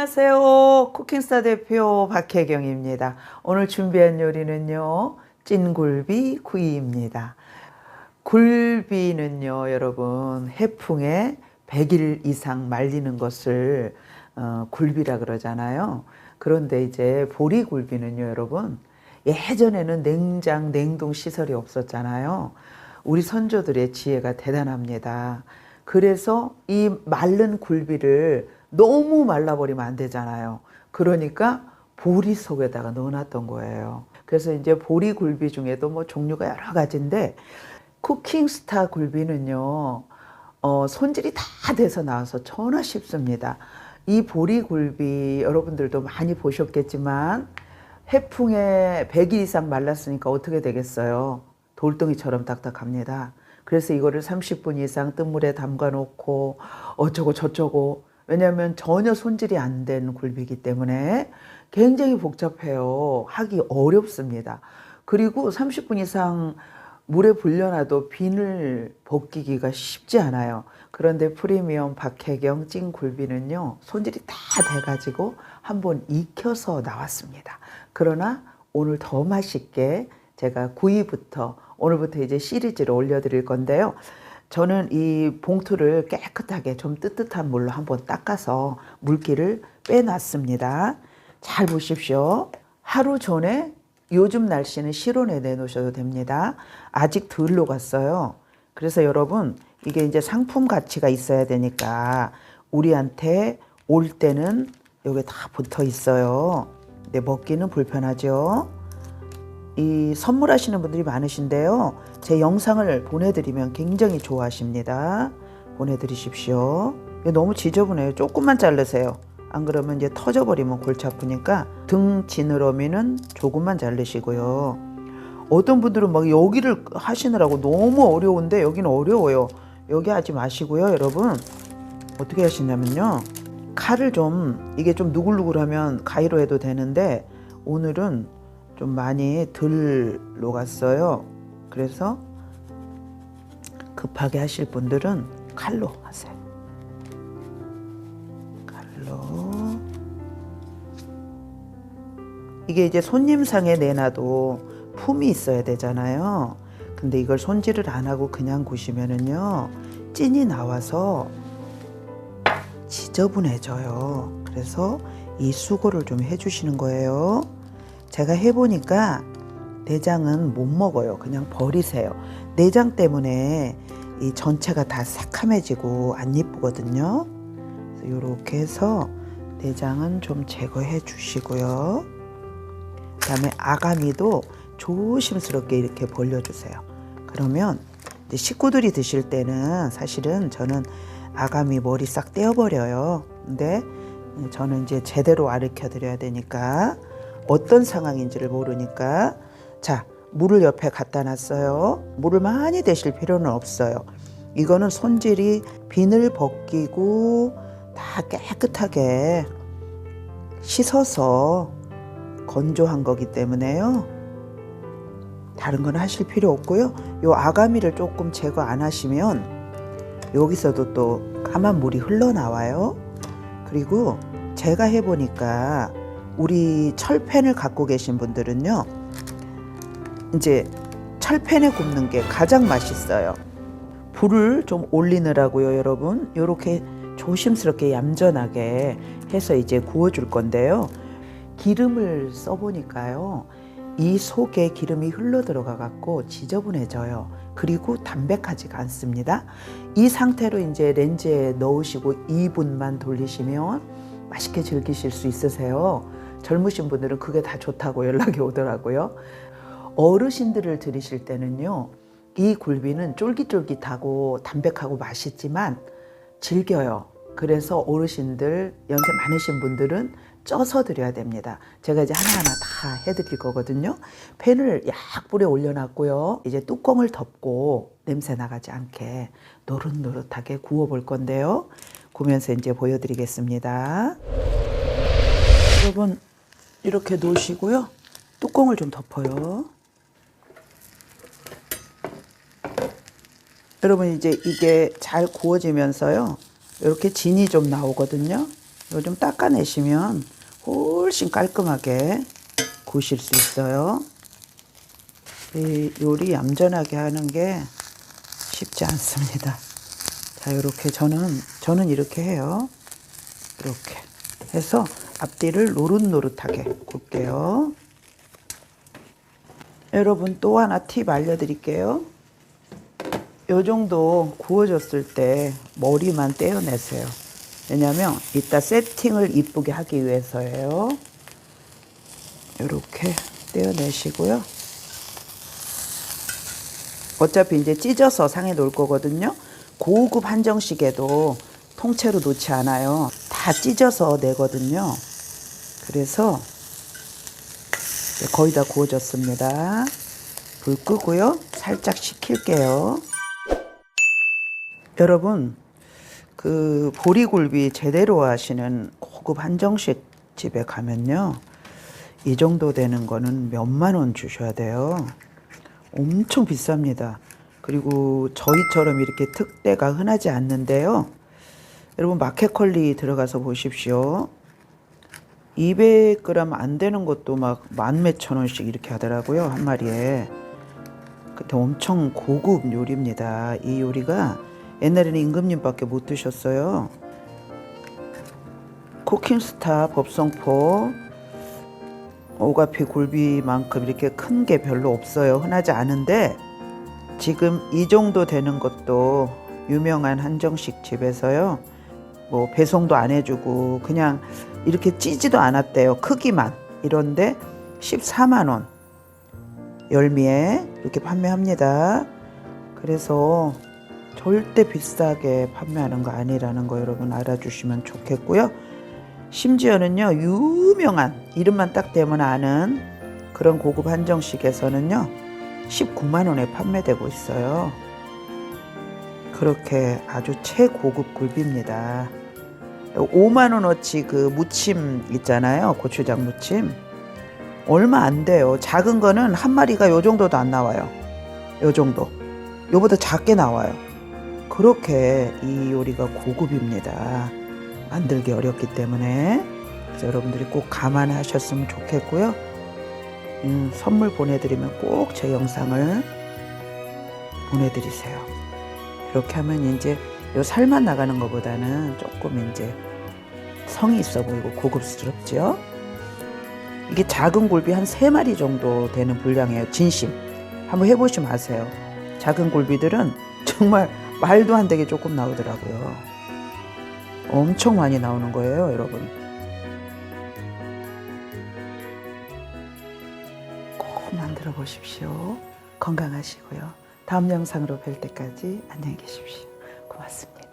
안녕하세요. 쿠킹스타 대표 박혜경입니다. 오늘 준비한 요리는요, 찐굴비 구이입니다. 굴비는요, 여러분, 해풍에 100일 이상 말리는 것을 굴비라 그러잖아요. 그런데 이제 보리굴비는요, 여러분, 예전에는 냉장, 냉동 시설이 없었잖아요. 우리 선조들의 지혜가 대단합니다. 그래서 이 마른 굴비를 너무 말라버리면 안 되잖아요. 그러니까 보리 속에다가 넣어놨던 거예요. 그래서 이제 보리 굴비 중에도 뭐 종류가 여러 가지인데 쿠킹스타 굴비는요, 손질이 다 돼서 나와서 천하 쉽습니다. 이 보리 굴비 여러분들도 많이 보셨겠지만 해풍에 100일 이상 말랐으니까 어떻게 되겠어요? 돌덩이처럼 딱딱합니다. 그래서 이거를 30분 이상 뜬물에 담가 놓고 어쩌고 저쩌고, 왜냐하면 전혀 손질이 안 된 굴비이기 때문에 굉장히 복잡해요. 하기 어렵습니다. 그리고 30분 이상 물에 불려놔도 비늘 벗기기가 쉽지 않아요. 그런데 프리미엄 박혜경 찐굴비는요, 손질이 다 돼가지고 한번 익혀서 나왔습니다. 그러나 오늘 더 맛있게 제가 구이부터, 오늘부터 이제 시리즈를 올려드릴 건데요. 저는 이 봉투를 깨끗하게 좀 뜨뜻한 물로 한번 닦아서 물기를 빼놨습니다. 잘 보십시오. 하루 전에, 요즘 날씨는 실온에 내놓으셔도 됩니다. 아직 덜 녹았어요. 그래서 여러분, 이게 이제 상품 가치가 있어야 되니까 우리한테 올 때는 여기 다 붙어 있어요. 근데 먹기는 불편하죠. 이 선물하시는 분들이 많으신데요, 제 영상을 보내드리면 굉장히 좋아하십니다. 보내드리십시오. 너무 지저분해요. 조금만 자르세요. 안 그러면 이제 터져버리면 골치 아프니까 등 지느러미는 조금만 자르시고요. 어떤 분들은 막 여기를 하시느라고 너무 어려운데, 여기는 어려워요. 여기 하지 마시고요. 여러분, 어떻게 하시냐면요, 칼을 좀, 이게 좀 누글누글하면 가위로 해도 되는데 오늘은 좀 많이 덜 녹았어요. 그래서 급하게 하실 분들은 칼로 하세요. 칼로. 이게 이제 손님상에 내놔도 품이 있어야 되잖아요. 근데 이걸 손질을 안 하고 그냥 구시면은요, 찐이 나와서 지저분해져요. 그래서 이 수고를 좀 해주시는 거예요. 제가 해보니까 내장은 못 먹어요. 그냥 버리세요. 내장 때문에 이 전체가 다 새카매지고 안 예쁘거든요. 이렇게 해서 내장은 좀 제거해 주시고요. 그 다음에 아가미도 조심스럽게 이렇게 벌려주세요. 그러면 이제 식구들이 드실 때는 사실은 저는 아가미 머리 싹 떼어버려요. 근데 저는 이제 제대로 가르쳐 드려야 되니까, 어떤 상황인지를 모르니까. 자, 물을 옆에 갖다 놨어요. 물을 많이 대실 필요는 없어요. 이거는 손질이 비늘 벗기고 다 깨끗하게 씻어서 건조한 거기 때문에요, 다른 건 하실 필요 없고요. 요 아가미를 조금 제거 안 하시면 여기서도 또 까만 물이 흘러나와요. 그리고 제가 해보니까 우리 철팬을 갖고 계신 분들은요, 이제 철팬에 굽는 게 가장 맛있어요. 불을 좀 올리느라고요, 여러분. 이렇게 조심스럽게 얌전하게 해서 이제 구워줄 건데요. 기름을 써보니까요, 이 속에 기름이 흘러 들어가 갖고 지저분해져요. 그리고 담백하지가 않습니다. 이 상태로 이제 렌즈에 넣으시고 2분만 돌리시면 맛있게 즐기실 수 있으세요. 젊으신 분들은 그게 다 좋다고 연락이 오더라고요. 어르신들을 들이실 때는요, 이 굴비는 쫄깃쫄깃하고 담백하고 맛있지만 질겨요. 그래서 어르신들, 연세 많으신 분들은 쪄서 드려야 됩니다. 제가 이제 하나하나 다 해드릴 거거든요. 팬을 약불에 올려놨고요. 이제 뚜껑을 덮고 냄새 나가지 않게 노릇노릇하게 구워볼 건데요. 구우면서 이제 보여드리겠습니다. 여러분, 이렇게 놓으시고요. 뚜껑을 좀 덮어요. 여러분, 이제 이게 잘 구워지면서요, 이렇게 진이 좀 나오거든요. 이거 좀 닦아내시면 훨씬 깔끔하게 구우실 수 있어요. 이 요리 얌전하게 하는 게 쉽지 않습니다. 자, 이렇게 저는 이렇게 해요. 이렇게 해서 앞뒤를 노릇노릇하게 굽게요. 여러분 또 하나 팁 알려드릴게요. 요 정도 구워졌을 때 머리만 떼어내세요. 왜냐면 이따 세팅을 이쁘게 하기 위해서예요. 이렇게 떼어내시고요. 어차피 이제 찢어서 상에 놓을 거거든요. 고급 한정식에도 통째로 놓지 않아요. 다 찢어서 내거든요. 그래서 거의 다 구워졌습니다. 불 끄고요. 살짝 식힐게요. 여러분, 그 보리굴비 제대로 하시는 고급 한정식 집에 가면요. 이 정도 되는 거는 몇만 원 주셔야 돼요. 엄청 비쌉니다. 그리고 저희처럼 이렇게 특대가 흔하지 않는데요. 여러분 마켓컬리 들어가서 보십시오. 200g 안 되는 것도 막 만 몇천 원씩 이렇게 하더라고요. 한 마리에. 그때 엄청 고급 요리입니다. 이 요리가 옛날에는 임금님밖에 못 드셨어요. 쿠킹스타 법성포 오가피 굴비만큼 이렇게 큰 게 별로 없어요. 흔하지 않은데 지금 이 정도 되는 것도 유명한 한정식 집에서요. 뭐 배송도 안 해주고 그냥 이렇게 찌지도 않았대요. 크기만. 이런데 14만 원 열미에 이렇게 판매합니다. 그래서 절대 비싸게 판매하는 거 아니라는 거 여러분 알아주시면 좋겠고요. 심지어는요, 유명한 이름만 딱 대면 아는 그런 고급 한정식에서는요 19만 원에 판매되고 있어요. 그렇게 아주 최고급 굴비입니다. 5만 원어치 그 무침 있잖아요. 고추장 무침 얼마 안 돼요. 작은 거는 한 마리가 요 정도도 안 나와요. 요 정도. 요보다 작게 나와요. 그렇게 이 요리가 고급입니다. 만들기 어렵기 때문에. 그래서 여러분들이 꼭 감안하셨으면 좋겠고요. 선물 보내드리면 꼭 제 영상을 보내드리세요. 이렇게 하면 이제 요 살만 나가는 것보다는 조금 이제 성이 있어 보이고 고급스럽죠. 이게 작은 굴비 한 3마리 정도 되는 분량이에요. 진심. 한번 해보시면 아세요. 작은 굴비들은 정말 말도 안 되게 조금 나오더라고요. 엄청 많이 나오는 거예요, 여러분. 꼭 만들어 보십시오. 건강하시고요. 다음 영상으로 뵐 때까지 안녕히 계십시오. 고맙습니다.